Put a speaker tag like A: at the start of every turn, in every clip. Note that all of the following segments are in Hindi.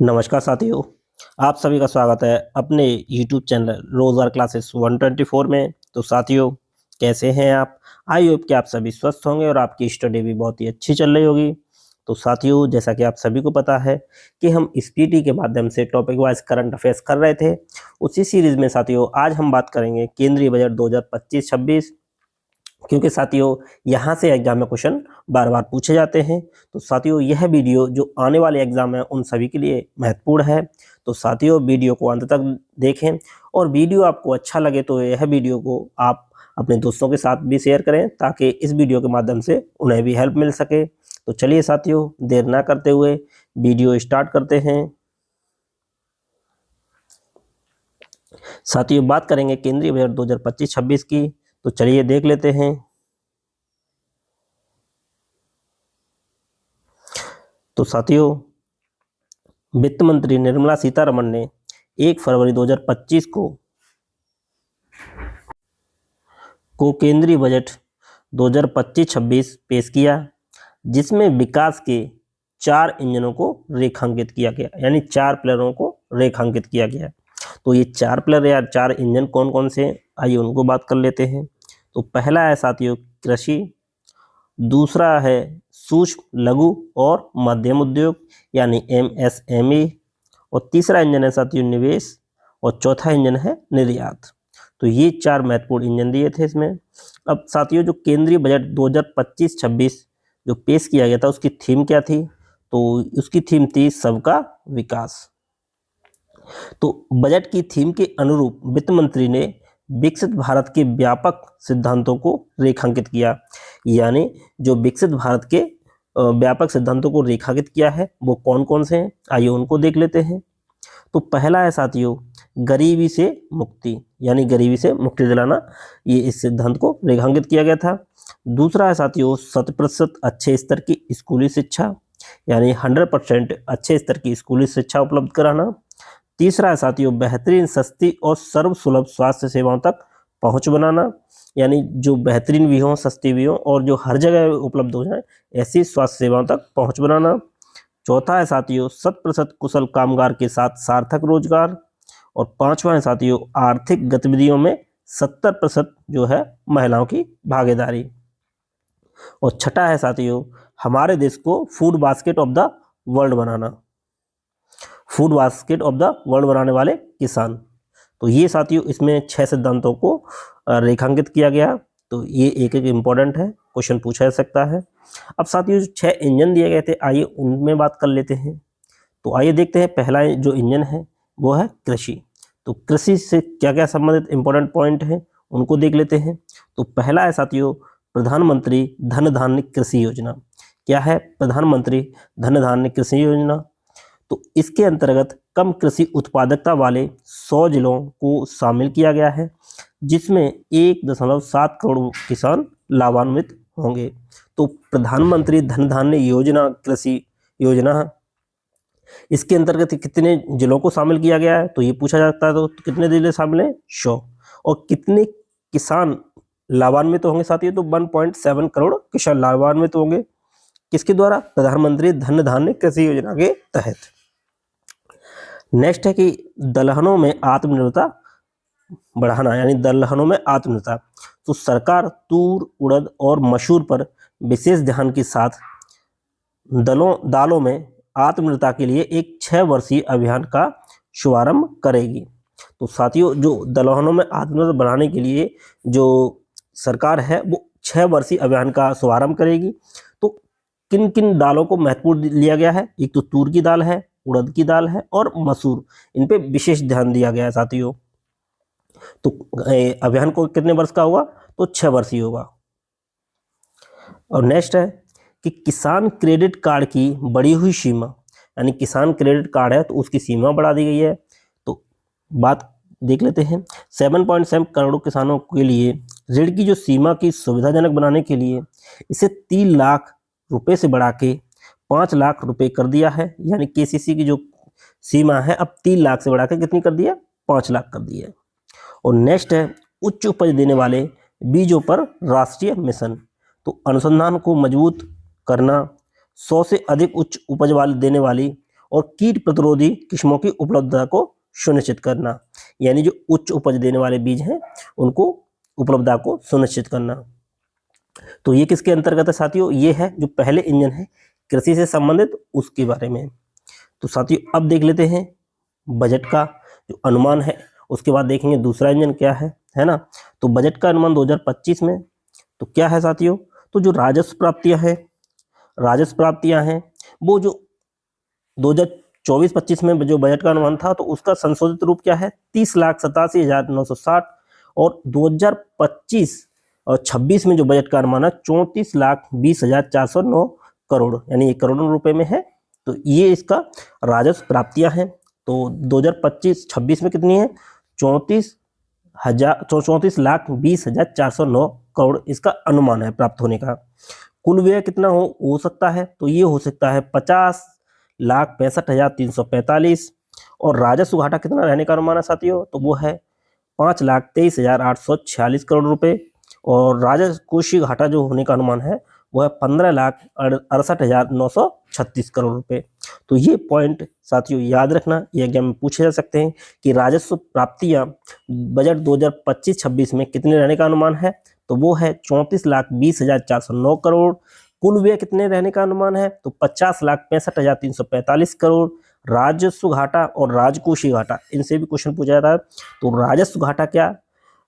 A: नमस्कार साथियों, आप सभी का स्वागत है अपने YouTube चैनल रोज़गार क्लासेस 124 में। तो साथियों, कैसे हैं आप? आई होप कि आप सभी स्वस्थ होंगे और आपकी स्टडी भी बहुत ही अच्छी चल रही होगी। तो साथियों, जैसा कि आप सभी को पता है कि हम इस पीटी के माध्यम से टॉपिक वाइज करंट अफेयर्स कर रहे थे। उसी सीरीज में साथियों आज हम बात करेंगे केंद्रीय बजट 2025-26, क्योंकि साथियों यहाँ से एग्जाम में क्वेश्चन बार बार पूछे जाते हैं। तो साथियों यह वीडियो जो आने वाले एग्जाम है उन सभी के लिए महत्वपूर्ण है। तो साथियों वीडियो को अंत तक देखें और वीडियो आपको अच्छा लगे तो यह वीडियो को आप अपने दोस्तों के साथ भी शेयर करें ताकि इस वीडियो के माध्यम से उन्हें भी हेल्प मिल सके। तो चलिए साथियों, देर ना करते हुए वीडियो स्टार्ट करते हैं। साथियों बात करेंगे केंद्रीय बजट 2025-26 की, तो चलिए देख लेते हैं। तो साथियों, वित्त मंत्री निर्मला सीतारमण ने 1 फरवरी 2025 को केंद्रीय बजट 2025-26 पेश किया, जिसमें विकास के 4 इंजनों को रेखांकित किया गया, यानी 4 पिलरों को रेखांकित किया गया। तो ये 4 पिलर या 4 इंजन कौन कौन से हैं, आइए उनको बात कर लेते हैं। तो पहला है साथियों कृषि, दूसरा है सूक्ष्म लघु और मध्यम उद्योग यानी MSME, और तीसरा इंजन है साथियों निवेश, और चौथा इंजन है निर्यात। तो ये 4 महत्वपूर्ण इंजन दिए थे इसमें। अब साथियों जो केंद्रीय बजट 2025-26 जो पेश किया गया था उसकी थीम क्या थी? तो उसकी थीम थी सबका विकास। तो बजट की थीम के अनुरूप वित्त मंत्री ने विकसित भारत के व्यापक सिद्धांतों को रेखांकित किया, यानी जो विकसित भारत के व्यापक सिद्धांतों को रेखांकित किया है वो कौन कौन से हैं, आइए उनको देख लेते हैं। तो पहला है साथियों गरीबी से मुक्ति, यानी गरीबी से मुक्ति दिलाना, ये इस सिद्धांत को रेखांकित किया गया था। दूसरा है साथियों 100% अच्छे स्तर की स्कूली शिक्षा, यानी 100% अच्छे स्तर की स्कूली शिक्षा उपलब्ध कराना। तीसरा है साथियों बेहतरीन सस्ती और सर्वसुलभ स्वास्थ्य सेवाओं तक पहुंच बनाना, यानी जो बेहतरीन भी हों, सस्ती भी हों और जो हर जगह उपलब्ध हो जाए ऐसी स्वास्थ्य सेवाओं तक पहुंच बनाना। चौथा है साथियों 100% कुशल कामगार के साथ सार्थक रोजगार, और पांचवा है साथियों आर्थिक गतिविधियों में 70% जो है महिलाओं की भागीदारी, और छठा है साथियों हमारे देश को food basket of the world banana, food basket of the world बनाने वाले किसान। तो ये साथियों इसमें 6 सिद्धांतों को रेखांकित किया गया। तो ये एक एक इम्पोर्टेंट है, क्वेश्चन पूछा जा सकता है। अब साथियों जो 6 इंजन दिए गए थे आइए उनमें बात कर लेते हैं। तो आइए देखते हैं, पहला जो इंजन है वो है कृषि। तो कृषि से क्या क्या संबंधित इंपॉर्टेंट पॉइंट हैं उनको देख लेते हैं। तो पहला है साथियों प्रधानमंत्री धन धान्य कृषि योजना। क्या है प्रधानमंत्री धन धान्य कृषि योजना? तो इसके अंतर्गत कम कृषि उत्पादकता वाले 100 जिलों को शामिल किया गया है, जिसमें 1.7 करोड़ किसान लाभान्वित होंगे। तो प्रधानमंत्री धन धान्य योजना कृषि योजना, इसके अंतर्गत कितने जिलों को शामिल किया गया है तो ये पूछा जाता है। तो कितने जिले शामिल हैं? 100। और कितने किसान लाभान्वित होंगे साथियों? तो 1.7 करोड़ किसान लाभान्वित होंगे। किसके द्वारा? प्रधानमंत्री धन धान्य कृषि योजना के तहत। नेक्स्ट है कि दलहनों में आत्मनिर्भरता बढ़ाना, यानी दलहनों में आत्मनिर्भरता। तो सरकार तूर, उड़द और मसूर पर विशेष ध्यान के साथ दालों में आत्मनिर्भरता के लिए एक 6 वर्षीय अभियान का शुभारंभ करेगी। तो साथियों जो दलहनों में आत्मनिर्भरता बढ़ाने के लिए जो सरकार है वो 6 वर्षीय अभियान का शुभारंभ करेगी। तो किन किन दालों को महत्वपूर्ण लिया गया है? एक तो तूर की दाल है, उड़द की दाल है और मसूर, इन पे विशेष ध्यान दिया गया है साथियों। तो अभियान को कितने वर्ष का होगा? तो 6 वर्षीय होगा। और नेक्स्ट है कि किसान क्रेडिट कार्ड की बढ़ी हुई सीमा, यानी किसान क्रेडिट कार्ड है तो उसकी सीमा बढ़ा दी गई है। तो बात देख लेते हैं। 7.7 करोड़ किसानों के लिए ऋण की जो सीमा की सुविधाजनक बनाने के लिए इसे 3 लाख रुपए से बढ़ा के 5 लाख रुपए कर दिया है, यानी केसीसी की जो सीमा है अब 3 लाख से बढ़ा के कितनी कर दी है? 5 लाख कर दी है। और नेक्स्ट है उच्च उपज देने वाले बीजों पर राष्ट्रीय मिशन। तो अनुसंधान को मजबूत करना, 100 से अधिक उच्च उपज देने वाली और कीट प्रतिरोधी किस्मों की उपलब्धता को सुनिश्चित करना, यानी जो उच्च उपज देने वाले बीज हैं उनको उपलब्धता को सुनिश्चित करना। तो ये किसके अंतर्गत है साथियों? ये है जो पहले इंजन है कृषि से संबंधित, उसके बारे में। तो साथियों अब देख लेते हैं बजट का जो अनुमान है, उसके बाद देखेंगे दूसरा इंजन क्या है ना। तो बजट का अनुमान 2025 में तो क्या है साथियों? तो जो राजस्व प्राप्तियां हैं वो जो 2024-25 में जो बजट का अनुमान था तो उसका संशोधित रूप क्या है? 30,87,960 और 2025 और 26 में जो बजट का अनुमान है 34,20,409 करोड़, यानी 1 करोड़ रुपए में है। तो ये इसका राजस्व प्राप्तियां हैं। तो 2025-26 में कितनी है? 34,20,409 करोड़ इसका अनुमान है प्राप्त होने का। कुल व्यय कितना हो सकता है? तो ये हो सकता है 50,65,345 और राजस्व घाटा कितना रहने का अनुमान है साथियों? तो वो है 5,23,846 करोड़ रुपए और राजस्व कोषीय घाटा जो होने का अनुमान है वो है 15,68,936 करोड़ रुपए। तो ये पॉइंट साथियों याद रखना, ये एग्जाम में पूछे जा सकते हैं कि राजस्व प्राप्तियां बजट 2025-26 में कितने रहने का अनुमान है? तो वो है 34,20,409 करोड़। कुल व्यय कितने रहने का अनुमान है? तो 50,65,345 करोड़। राजस्व घाटा और राजकोषीय घाटा इनसे भी क्वेश्चन पूछा जाता है। तो राजस्व घाटा क्या?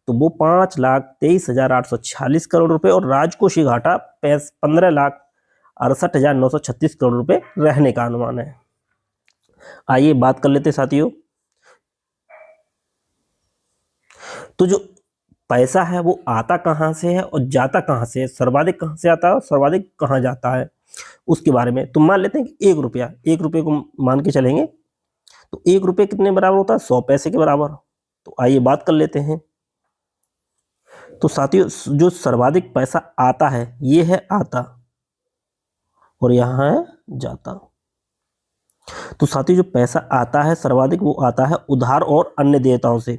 A: तो वो 5,23,846 करोड़ रुपए और राजकोषीय घाटा 15,68,936 करोड़ रुपए रहने का अनुमान है। आइए बात कर लेते साथियों, तो जो पैसा है वो आता कहाँ से है और जाता कहाँ से है, सर्वाधिक कहाँ से आता है और सर्वाधिक कहाँ जाता है, उसके बारे में। तो मान लेते हैं कि 1 रुपया, 1 रुपये को मान के चलेंगे तो 1 रुपये कितने बराबर होता है? 100 पैसे के बराबर। तो आइए बात कर लेते हैं। तो साथियों जो सर्वाधिक पैसा आता है ये है आता और यहाँ है जाता। तो साथियों जो पैसा आता है सर्वाधिक वो आता है उधार और अन्य देयताओं से।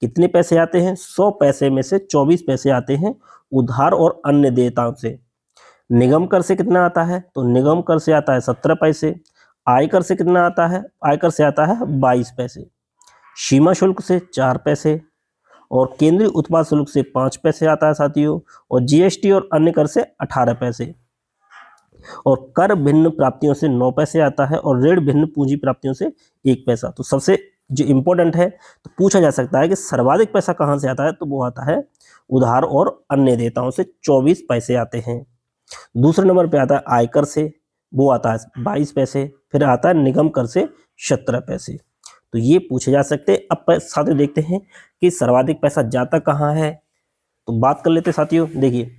A: कितने पैसे आते हैं? 100 पैसे में से 24 पैसे आते हैं उधार और अन्य देयताओं से। निगम कर से कितना आता है? तो निगम कर से आता है 17 पैसे। आयकर से कितना आता है? आयकर से आता है 22 पैसे। सीमा शुल्क से 4 पैसे और केंद्रीय उत्पाद शुल्क से 5 पैसे आता है साथियों और जीएसटी और अन्य कर से 18 पैसे और कर भिन्न प्राप्तियों से 9 पैसे आता है और ऋण भिन्न पूंजी प्राप्तियों से 1 पैसा। तो सबसे जो इम्पोर्टेंट है तो पूछा जा सकता है कि सर्वाधिक पैसा कहाँ से आता है? तो वो आता है उधार और अन्य देयताओं से 24 पैसे आते हैं। दूसरे नंबर पे आता है आयकर से, वो आता है 22 पैसे। फिर आता है निगम कर से 17 पैसे। तो ये पूछे जा सकते हैं। अब साथियों देखते हैं कि सर्वाधिक पैसा जाता कहाँ है। तो बात कर लेते साथियों, देखिए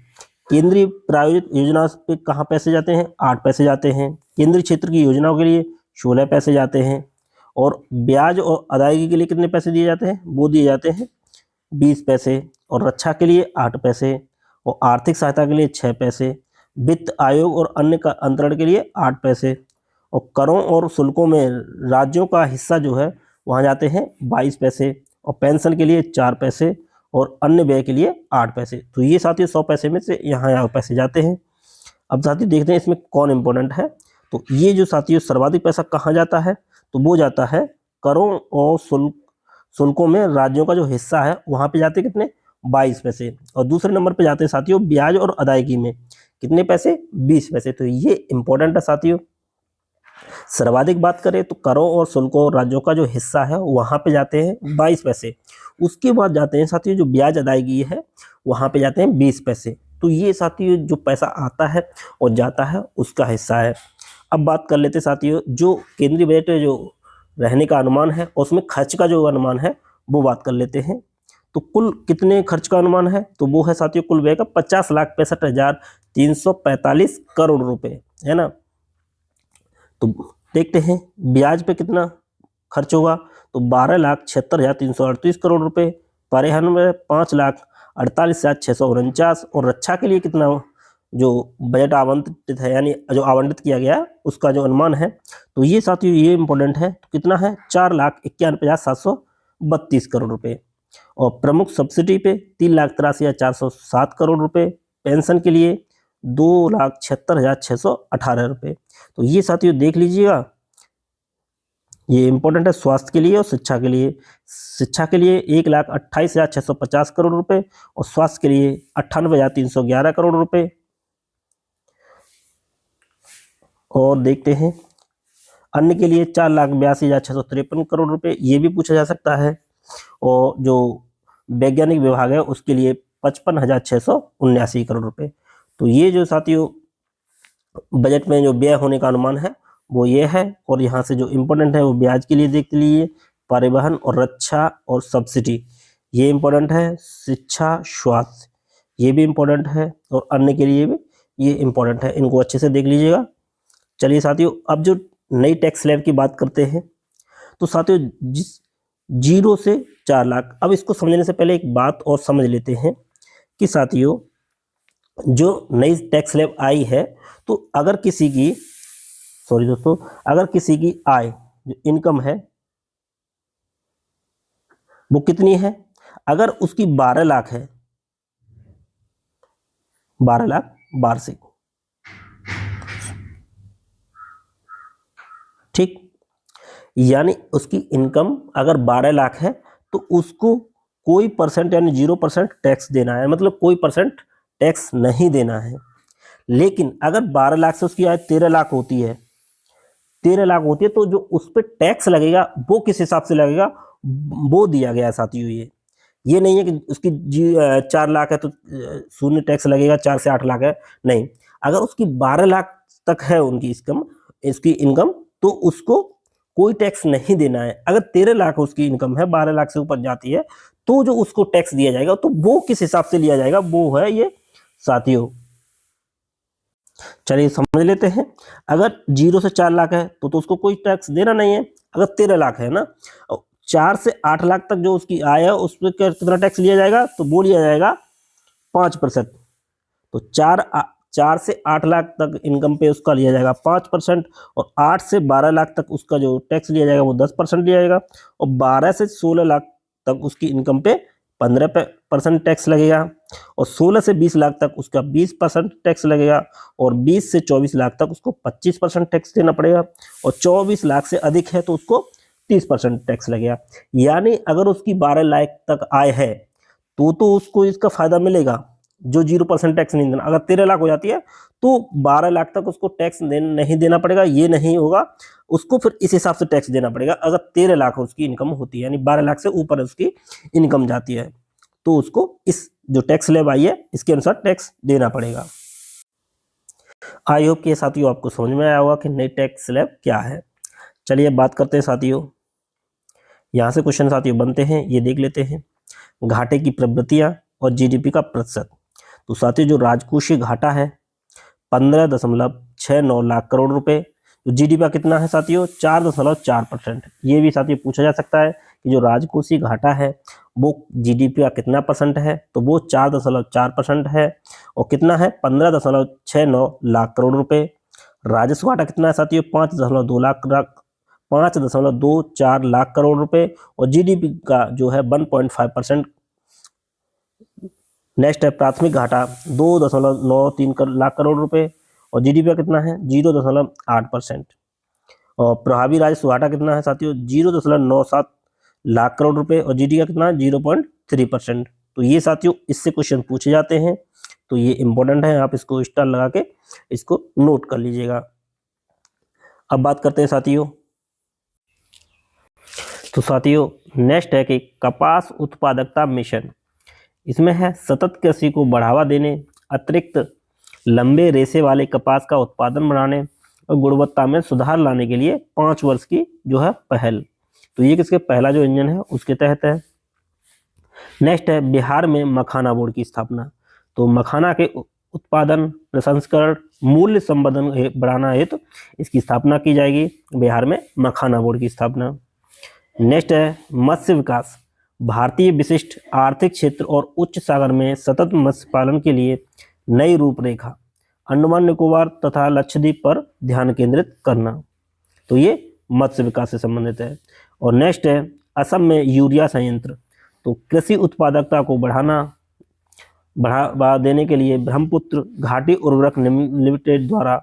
A: केंद्रीय प्रायोजित योजना पे कहाँ पैसे जाते हैं? 8 पैसे जाते हैं। केंद्रीय क्षेत्र की योजनाओं के लिए 16 पैसे जाते हैं और ब्याज और अदायगी के लिए कितने पैसे दिए जाते हैं? वो दिए जाते हैं 20 पैसे और रक्षा के लिए 8 पैसे और आर्थिक सहायता के लिए 6 पैसे, वित्त आयोग और अन्य का अंतरण के लिए 8 पैसे और करों और शुल्कों में राज्यों का हिस्सा जो है वहाँ जाते हैं 22 पैसे और पेंशन के लिए 4 पैसे और अन्य व्यय के लिए 8 पैसे। तो ये साथियों 100 पैसे में से यहाँ पैसे जाते हैं। अब साथियों देखते हैं इसमें कौन इम्पोर्टेंट है। तो ये जो साथियों सर्वाधिक पैसा कहाँ जाता है? तो वो जाता है करों और शुल्कों में राज्यों का जो हिस्सा है वहाँ पे जाते कितने? 22 पैसे और दूसरे नंबर पे जाते हैं साथियों ब्याज और अदायगी में कितने पैसे? 20 पैसे। तो ये इम्पोर्टेंट है साथियों। सर्वाधिक बात करें तो करों और शुल्कों और राज्यों का जो हिस्सा है वहाँ पे जाते हैं 22 पैसे। उसके बाद जाते हैं साथियों जो ब्याज अदायगी है वहाँ पे जाते हैं 20 पैसे। तो ये साथियों जो पैसा आता है और जाता है उसका हिस्सा है। अब बात कर लेते साथियों जो केंद्रीय बजट जो रहने का अनुमान है उसमें खर्च का जो अनुमान है वो बात कर लेते हैं। तो कुल कितने खर्च का अनुमान है? तो वो है साथियों कुल व्यय का 50,65,345 करोड़ रुपए, है ना। तो देखते हैं ब्याज पे कितना खर्च होगा। तो 12,76,338 करोड़ रुपए। परिवहन में 5,48,649 और रक्षा के लिए कितना जो बजट आवंटित है यानी जो आवंटित किया गया उसका जो अनुमान है तो ये साथियों ये इंपॉर्टेंट है। तो कितना है? 4,91,732 करोड़ रुपए और प्रमुख सब्सिडी पे 3,83,407 करोड़ रुपए। पेंशन के लिए 2,76,618 रुपए। तो ये साथियों देख लीजिएगा ये इंपॉर्टेंट है स्वास्थ्य के लिए और शिक्षा के लिए। शिक्षा के लिए 1,28,650 करोड़ रुपए और स्वास्थ्य के लिए 98,311 करोड़ रुपए। और देखते हैं अन्य के लिए 4,82,653 करोड़ रुपए, ये भी पूछा जा सकता है। और जो वैज्ञानिक विभाग है उसके लिए 55,679 करोड़ रुपए। तो ये जो साथियों बजट में जो व्यय होने का अनुमान है वो ये है। और यहाँ से जो इम्पोर्टेंट है वो ब्याज के लिए देख लीजिए, परिवहन और रक्षा और सब्सिडी ये इम्पोर्टेंट है, शिक्षा स्वास्थ्य ये भी इम्पोर्टेंट है, और अन्य के लिए भी ये इम्पोर्टेंट है, इनको अच्छे से देख लीजिएगा। चलिए साथियों अब जो नई टैक्स स्लैब की बात करते हैं, तो साथियों जिस 0 से 4 लाख, अब इसको समझने से पहले एक बात और समझ लेते हैं कि साथियों जो नई टैक्स स्लैब आई है, तो अगर किसी की अगर किसी की आय जो इनकम है वो कितनी है, अगर उसकी 12 लाख है, 12 लाख वार्षिक, ठीक, यानी उसकी इनकम अगर 12 लाख है तो उसको कोई परसेंट यानी 0% टैक्स देना है, मतलब कोई परसेंट टैक्स नहीं देना है। लेकिन अगर 12 लाख से उसकी आय 13 लाख होती है, 13 लाख होती है, तो जो उस पर टैक्स लगेगा वो किस हिसाब से लगेगा वो दिया गया है साथियों। ये नहीं है कि उसकी 4 लाख है तो शून्य टैक्स लगेगा, 4 से 8 लाख है, नहीं। अगर उसकी 12 लाख तक है इसकी इनकम तो उसको कोई टैक्स नहीं देना है। अगर 13 लाख उसकी इनकम है, 12 लाख से ऊपर जाती है, तो जो उसको टैक्स दिया जाएगा तो वो किस हिसाब से लिया जाएगा वो है ये साथियों। चलिए समझ लेते हैं। अगर 0 से 4 लाख है तो उसको कोई टैक्स देना नहीं है। अगर 13 लाख है ना, 4 से 8 लाख तक जो उसकी आय है उस पर कितना टैक्स लिया जाएगा, तो वो लिया जाएगा 5%। तो 4 से 8 लाख तक इनकम पे उसका लिया जाएगा 5%, और 8 से 12 लाख तक उसका जो टैक्स लिया जाएगा वो 10% लिया जाएगा, और 12 से 16 लाख तक उसकी इनकम पे 15% टैक्स लगेगा, और 16 से 20 लाख तक उसका 20% टैक्स लगेगा, और 20 से 24 लाख तक उसको 25% टैक्स देना पड़ेगा, और 24 लाख से अधिक है तो उसको 30% टैक्स लगेगा। यानी अगर उसकी 12 लाख तक आय है तो उसको इसका फायदा मिलेगा, जो 0% टैक्स नहीं देना। अगर 13 लाख हो जाती है तो 12 लाख तक उसको टैक्स नहीं देना पड़ेगा, ये नहीं होगा, उसको फिर इस हिसाब से टैक्स देना पड़ेगा। अगर 13 लाख उसकी इनकम होती है यानी 12 लाख से ऊपर उसकी इनकम जाती है तो उसको इस जो टैक्स स्लैब आई है इसके अनुसार टैक्स देना पड़ेगा। आई होप कि साथियों आपको समझ में आया होगा कि नई टैक्स स्लैब क्या है। चलिए बात करते हैं साथियों, यहाँ से क्वेश्चन साथियों बनते हैं, ये देख लेते हैं। घाटे की प्रवृत्तियां और जीडीपी का प्रतिशत। तो साथियों जो राजकोषीय घाटा है 15.69 लाख करोड़ रुपए, तो जीडीपी का कितना है साथियों 4.4%। ये भी साथियों पूछा जा सकता है कि जो राजकोषीय घाटा है वो जीडीपी का कितना परसेंट है, तो वो 4.4% है, और कितना है 15.69 लाख करोड़ रुपए। राजस्व घाटा कितना है साथियों 5.24 लाख करोड़ रुपए, और जीडीपी का जो है 1.5%। नेक्स्ट है प्राथमिक घाटा 2.93 लाख करोड़ रुपए, और जीडीपी का कितना है 0.8%। और प्रभावी राजस्व घाटा कितना है साथियों 0.97 लाख करोड़ रुपए, और जीडीपी का कितना है 0.3%। तो ये साथियों इससे क्वेश्चन पूछे जाते हैं, तो ये इंपॉर्टेंट है, आप इसको स्टार लगा के इसको नोट कर लीजिएगा। अब बात करते हैं साथियों, तो साथियों नेक्स्ट है कि कपास उत्पादकता मिशन। इसमें है सतत कृषि को बढ़ावा देने, अतिरिक्त लंबे रेशे वाले कपास का उत्पादन बढ़ाने और गुणवत्ता में सुधार लाने के लिए 5 वर्ष की जो है पहल। तो ये किसके पहला जो इंजन है उसके तहत है। नेक्स्ट है बिहार में मखाना बोर्ड की स्थापना। तो मखाना के उत्पादन, प्रसंस्करण, मूल्य संवर्धन बढ़ाना हेतु इसकी स्थापना की जाएगी, बिहार में मखाना बोर्ड की स्थापना। नेक्स्ट है मत्स्य विकास। भारतीय विशिष्ट आर्थिक क्षेत्र और उच्च सागर में सतत मत्स्य पालन के लिए नई रूपरेखा, अंडमान निकोबार तथा लक्षद्वीप पर ध्यान केंद्रित करना। तो ये मत्स्य विकास से संबंधित है। और नेक्स्ट है असम में यूरिया संयंत्र। तो कृषि उत्पादकता को बढ़ावा देने के लिए ब्रह्मपुत्र घाटी उर्वरक लिमिटेड द्वारा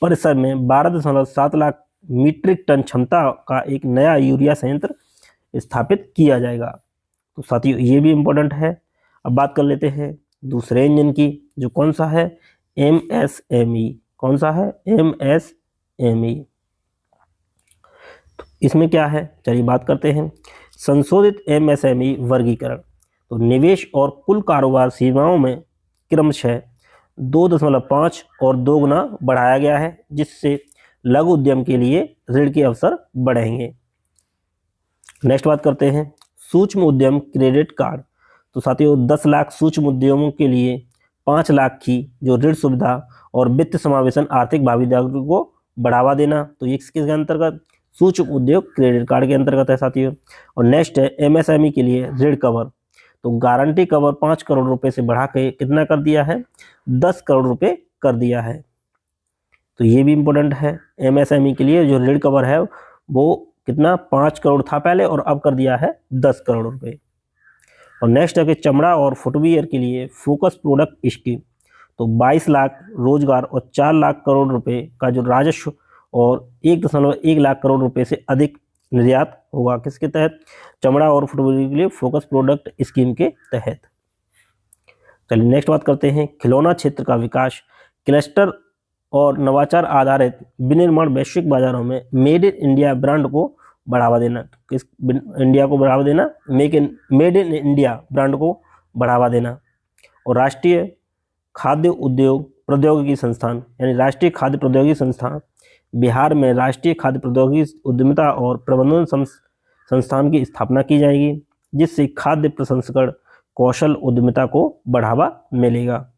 A: परिसर में 12.7 लाख मीट्रिक टन क्षमता का एक नया यूरिया संयंत्र स्थापित किया जाएगा। तो साथियों ये भी इम्पोर्टेंट है। अब बात कर लेते हैं दूसरे इंजन की, जो कौन सा है, MSME। कौन सा है, MSME। तो इसमें क्या है, चलिए बात करते हैं। संशोधित MSME वर्गीकरण, तो निवेश और कुल कारोबार सीमाओं में क्रमशः 2.5 और 2 गुना बढ़ाया गया है, जिससे लघु उद्यम के लिए ऋण के अवसर बढ़ेंगे। नेक्स्ट बात करते हैं सूक्ष्म उद्यम क्रेडिट कार्ड। तो साथियों 10 लाख सूक्ष्म उद्यमों के लिए 5 लाख की जो ऋण सुविधा और वित्त समावेशन आर्थिक भागीदारी को बढ़ावा देना, तो ये किसके अंतर्गत, सूक्ष्म उद्योग क्रेडिट कार्ड के अंतर्गत है साथियों। और नेक्स्ट है MSME के लिए ऋण कवर, तो गारंटी कवर 5 करोड़ रुपए से बढ़ा के कितना कर दिया है, 10 करोड़ रुपए कर दिया है। तो ये भी इम्पोर्टेंट है। MSME के लिए जो ऋण कवर है वो कितना, 5 करोड़ था पहले और अब कर दिया है 10 करोड़ रुपए। और नेक्स्ट है कि चमड़ा और फुटवियर के लिए फोकस प्रोडक्ट स्कीम, तो 22 लाख रोजगार और 4 लाख करोड़ रुपए का जो राजस्व और 1.1 लाख करोड़ रुपए से अधिक निर्यात होगा, किसके तहत, चमड़ा और फुटवियर के लिए फोकस प्रोडक्ट स्कीम के तहत। चलिए नेक्स्ट बात करते हैं खिलौना क्षेत्र का विकास, क्लस्टर और नवाचार आधारित विनिर्माण वैश्विक बाजारों में मेड इन इंडिया ब्रांड को बढ़ावा देना। किस इंडिया को बढ़ावा देना, मेड इन इंडिया ब्रांड को बढ़ावा देना। और राष्ट्रीय खाद्य उद्योग प्रौद्योगिकी संस्थान, यानी राष्ट्रीय खाद्य प्रौद्योगिकी संस्थान, बिहार में राष्ट्रीय खाद्य प्रौद्योगिकी उद्यमिता और प्रबंधन संस्थान की स्थापना की जाएगी, जिससे खाद्य प्रसंस्करण कौशल उद्यमिता को बढ़ावा मिलेगा।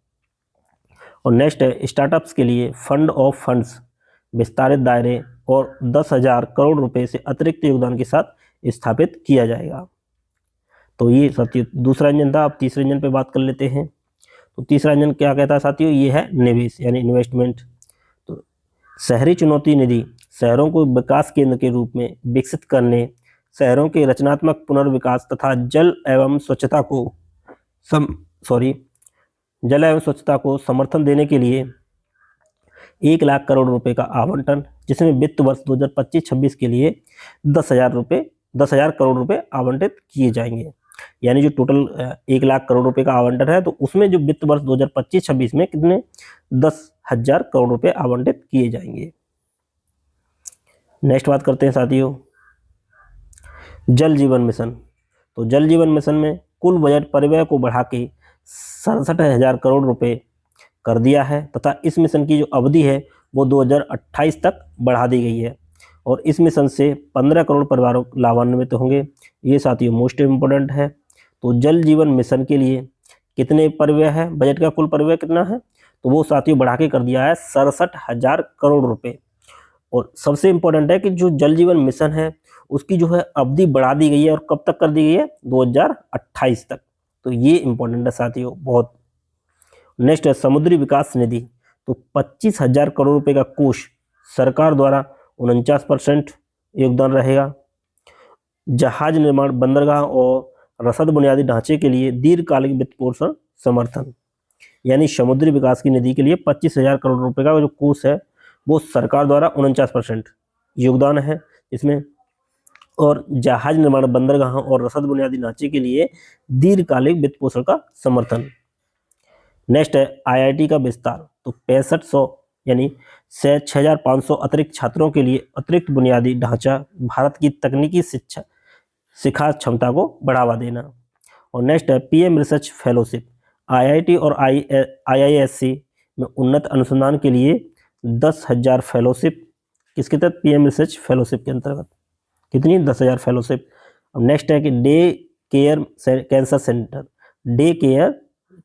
A: और नेक्स्ट है स्टार्टअप्स के लिए फंड ऑफ फंड्स विस्तारित दायरे और 10,000 करोड़ रुपए से अतिरिक्त योगदान के साथ स्थापित किया जाएगा। तो ये साथियों दूसरा इंजन था। अब तीसरे इंजन पे बात कर लेते हैं। तो तीसरा इंजन क्या कहता है साथियों, ये है निवेश यानी इन्वेस्टमेंट। तो शहरी चुनौती निधि शहरों को विकास केंद्र के रूप में विकसित करने, शहरों के रचनात्मक पुनर्विकास तथा जल एवं स्वच्छता को समर्थन देने के लिए 1 लाख करोड़ रुपए का आवंटन, जिसमें वित्त वर्ष 2025-26 के लिए 10,000 करोड़ रुपए आवंटित किए जाएंगे। यानी जो टोटल 1 लाख करोड़ रुपए का आवंटन है, तो उसमें जो वित्त वर्ष 2025-26 में कितने 10,000 करोड़ रुपए आवंटित किए जाएंगे। नेक्स्ट बात करते हैं साथियों जल जीवन मिशन। तो जल जीवन मिशन में कुल बजट परिव्यय को बढ़ा के 67,000 करोड़ रुपए कर दिया है, तथा इस मिशन की जो अवधि है वो 2028 तक बढ़ा दी गई है। और इस मिशन से 15 करोड़ परिवारों लाभान्वित होंगे। ये साथियों मोस्ट इम्पोर्टेंट है। तो जल जीवन मिशन के लिए कितने परिव्यय है, बजट का कुल परिव्यय कितना है, तो वो साथियों बढ़ा के कर दिया है 67,000 करोड़ रुपए। और सबसे इम्पोर्टेंट है कि जो जल जीवन मिशन है उसकी जो है अवधि बढ़ा दी गई है, और कब तक कर दी गई है, 2028 तक। तो ये इम्पोर्टेंट है साथियों बहुत। नेक्स्ट है समुद्री विकास निधि। तो 25,000 करोड़ रुपए का कोष सरकार द्वारा 49% योगदान रहेगा। जहाज निर्माण, बंदरगाह और रसद बुनियादी ढांचे के लिए दीर्घकालिक वित्त पोषण समर्थन, यानी समुद्री विकास की निधि के लिए 25,000 करोड़ रुपए का जो कोष है वो सरकार द्वारा 49% योगदान है इसमें। और जहाज निर्माण, बंदरगाह और रसद बुनियादी ढांचे के लिए दीर्घकालिक वित्त पोषण का समर्थन। नेक्स्ट है IIT का विस्तार। तो 6500 यानी 6,500 अतिरिक्त छात्रों के लिए अतिरिक्त बुनियादी ढांचा, भारत की तकनीकी शिक्षा क्षमता को बढ़ावा देना। और नेक्स्ट है PM रिसर्च फेलोशिप। IIT और IISc में उन्नत अनुसंधान के लिए 10,000 फेलोशिप, किसके तहत, PM रिसर्च फेलोशिप के अंतर्गत। कितनी, 10,000 फेलोशिप। अब नेक्स्ट है कि डे केयर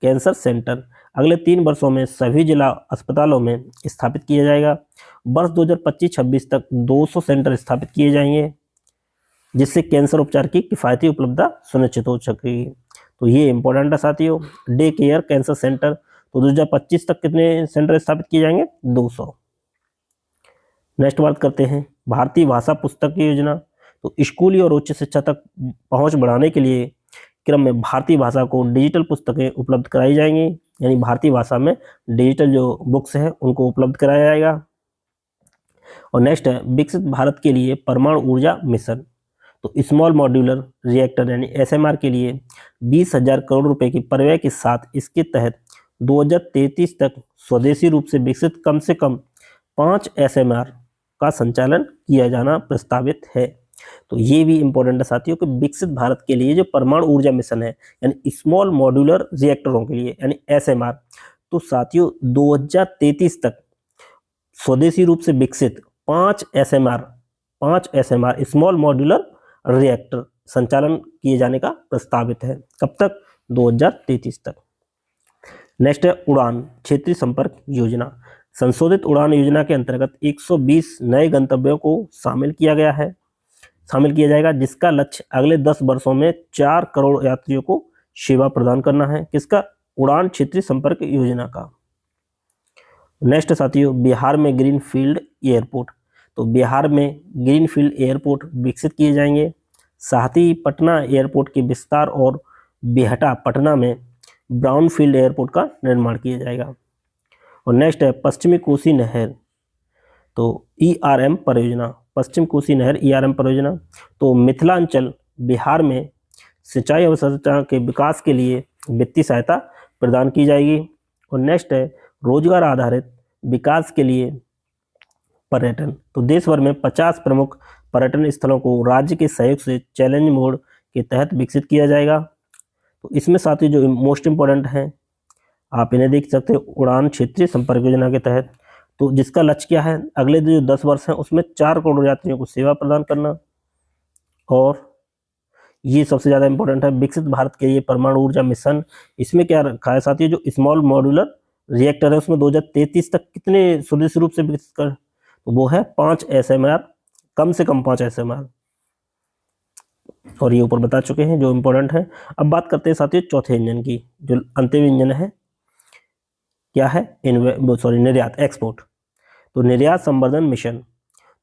A: कैंसर सेंटर अगले 3 वर्षों में सभी जिला अस्पतालों में स्थापित किया जाएगा। वर्ष 2025-26 तक 200 सेंटर स्थापित किए जाएंगे, जिससे कैंसर उपचार की किफ़ायती उपलब्धता सुनिश्चित हो सकेगी। तो ये इंपॉर्टेंट है साथियों, डे केयर कैंसर सेंटर। तो 2025 तक कितने सेंटर स्थापित किए जाएंगे, 200। नेक्स्ट बात करते हैं भारतीय भाषा पुस्तक की योजना। तो स्कूली और उच्च शिक्षा तक पहुंच बढ़ाने के लिए क्रम में भारतीय भाषा को डिजिटल पुस्तकें उपलब्ध कराई जाएंगी, यानी भारतीय भाषा में डिजिटल जो बुक्स हैं उनको उपलब्ध कराया जाएगा। और नेक्स्ट है विकसित भारत के लिए परमाणु ऊर्जा मिशन। तो स्मॉल मॉड्यूलर रिएक्टर यानी एसएमआर के लिए 20,000 करोड़ रुपए की परव्यय के साथ इसके तहत 2033 तक स्वदेशी रूप से विकसित कम से कम 5 एसएमआर का संचालन किया जाना प्रस्तावित है। तो ये भी इंपॉर्टेंट है साथियों कि विकसित भारत के लिए जो परमाणु ऊर्जा मिशन है यानी स्मॉल मॉड्यूलर रिएक्टरों के लिए यानी एसएमआर, तो साथियों 2033 तक स्वदेशी रूप से विकसित 5 एसएमआर स्मॉल मॉड्यूलर रिएक्टर संचालन किए जाने का प्रस्तावित है। कब तक? 2033 तक। नेक्स्ट है उड़ान क्षेत्रीय संपर्क योजना। संशोधित उड़ान योजना के अंतर्गत 120 नए गंतव्यों को शामिल किया जाएगा, जिसका लक्ष्य अगले 10 वर्षों में 4 करोड़ यात्रियों को सेवा प्रदान करना है। किसका? उड़ान क्षेत्रीय संपर्क योजना का। नेक्स्ट साथियों बिहार में ग्रीनफील्ड एयरपोर्ट। तो बिहार में ग्रीनफील्ड एयरपोर्ट विकसित किए जाएंगे। साथ ही पटना एयरपोर्ट के विस्तार और बिहटा पटना में ब्राउनफील्ड एयरपोर्ट का निर्माण किया जाएगा। और नेक्स्ट है पश्चिमी कोसी नहर, तो ईआरएम परियोजना, पश्चिम कोसी नहर ईआरएम परियोजना। तो मिथिलांचल बिहार में सिंचाई अवसंरचना के विकास के लिए वित्तीय सहायता प्रदान की जाएगी। और नेक्स्ट है रोजगार आधारित विकास के लिए पर्यटन। तो देश भर में 50 प्रमुख पर्यटन स्थलों को राज्य के सहयोग से चैलेंज मोड के तहत विकसित किया जाएगा। तो इसमें साथियों जो मोस्ट इम्पोर्टेंट हैं आप इन्हें देख सकते हो उड़ान क्षेत्रीय संपर्क योजना के तहत, तो जिसका लक्ष्य क्या है? अगले जो 10 वर्ष हैं उसमें 4 करोड़ यात्रियों को सेवा प्रदान करना। और ये सबसे ज़्यादा इंपॉर्टेंट है विकसित भारत के लिए परमाणु ऊर्जा मिशन। इसमें क्या रखा है साथियों? जो स्मॉल मॉड्यूलर रिएक्टर है उसमें 2033 तक कितने स्वदेशी रूप से विकसित कर, तो वो है 5 एसएमआर, कम से कम 5 एसएमआर। और ये ऊपर बता चुके हैं जो इम्पोर्टेंट है। अब बात करते हैं साथियों चौथे इंजन की, जो अंतिम इंजन है क्या है? निर्यात एक्सपोर्ट। तो निर्यात संवर्धन मिशन,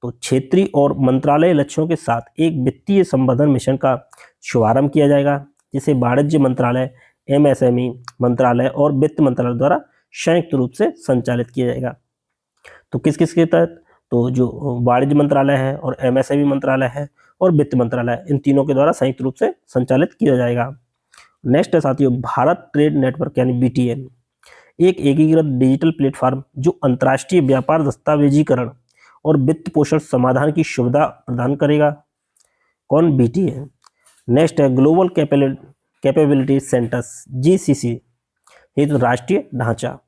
A: तो क्षेत्रीय और मंत्रालय लक्ष्यों के साथ एक वित्तीय संवर्धन मिशन का शुभारंभ किया जाएगा, जिसे वाणिज्य मंत्रालय, एमएसएमई मंत्रालय और वित्त मंत्रालय द्वारा संयुक्त रूप से संचालित किया जाएगा। तो किस किस के तहत? तो जो वाणिज्य मंत्रालय है और एमएसएमई मंत्रालय है और वित्त मंत्रालय, इन तीनों के द्वारा संयुक्त रूप से संचालित किया जाएगा। नेक्स्ट है साथियों भारत ट्रेड नेटवर्क यानी बीटीएन, एक एकीकृत डिजिटल प्लेटफॉर्म जो अंतर्राष्ट्रीय व्यापार दस्तावेजीकरण और वित्त पोषण समाधान की सुविधा प्रदान करेगा। कौन? बीटीएन। नेक्स्ट है ग्लोबल कैपेबिलिटी सेंटर्स जीसीसी, ये तो राष्ट्रीय ढांचा।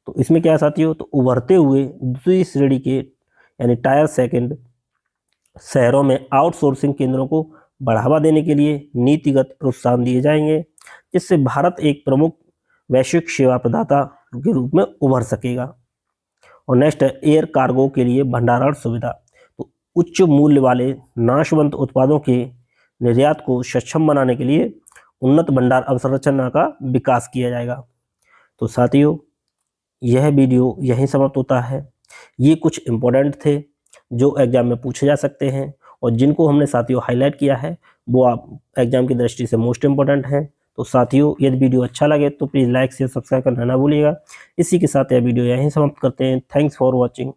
A: तो इसमें क्या है साथियों? तो उभरते हुए दूसरी श्रेणी के यानी टायर सेकंड शहरों में आउटसोर्सिंग केंद्रों को बढ़ावा देने के लिए नीतिगत प्रोत्साहन दिए जाएंगे, जिससे भारत एक प्रमुख वैश्विक सेवा प्रदाता के रूप में उभर सकेगा। और नेक्स्ट है एयर कार्गो के लिए भंडारण सुविधा, तो उच्च मूल्य वाले नाशवंत उत्पादों के निर्यात को सक्षम बनाने के लिए उन्नत भंडार अवसंरचना का विकास किया जाएगा। तो साथियों यह वीडियो यहीं समाप्त होता है। ये कुछ इम्पोर्टेंट थे जो एग्जाम में पूछे जा सकते हैं और जिनको हमने साथियों हाईलाइट किया है वो आप एग्जाम की दृष्टि से मोस्ट इम्पोर्टेंट हैं। तो साथियों यदि वीडियो अच्छा लगे तो प्लीज़ लाइक शेयर सब्सक्राइब करना ना भूलिएगा। इसी के साथ यह वीडियो यहीं समाप्त करते हैं। Thanks for watching.